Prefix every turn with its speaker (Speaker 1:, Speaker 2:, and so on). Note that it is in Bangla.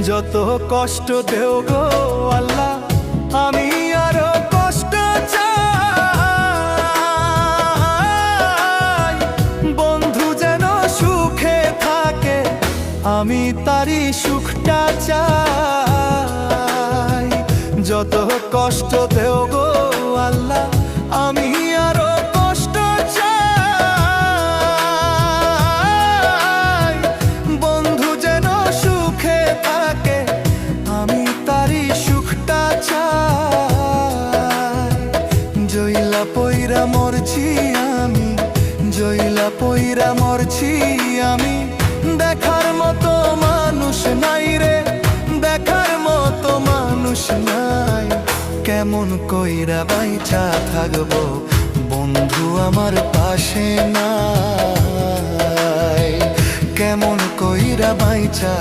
Speaker 1: যত কষ্ট দেও গো আল্লাহ, আমি আরো কষ্ট চাই। বন্ধু যেন সুখে থাকে, আমি তারই সুখটা চাই। যত কষ্ট দেও গো আল্লাহ, আমি আরো কষ্ট চাই। বন্ধু যেন সুখে থাকে, আমি তারই সুখটা চাই। জইলা পইরা মরছি আমি, জইলা পইরা মরছি আমি, দেখার মতো মানুষ নাই রে, দেখার মতো মানুষ নাই। কেমন কইরা বাইচা থাকবো বন্ধু আমার পাশে নাই, কেমন কইরা বাইচা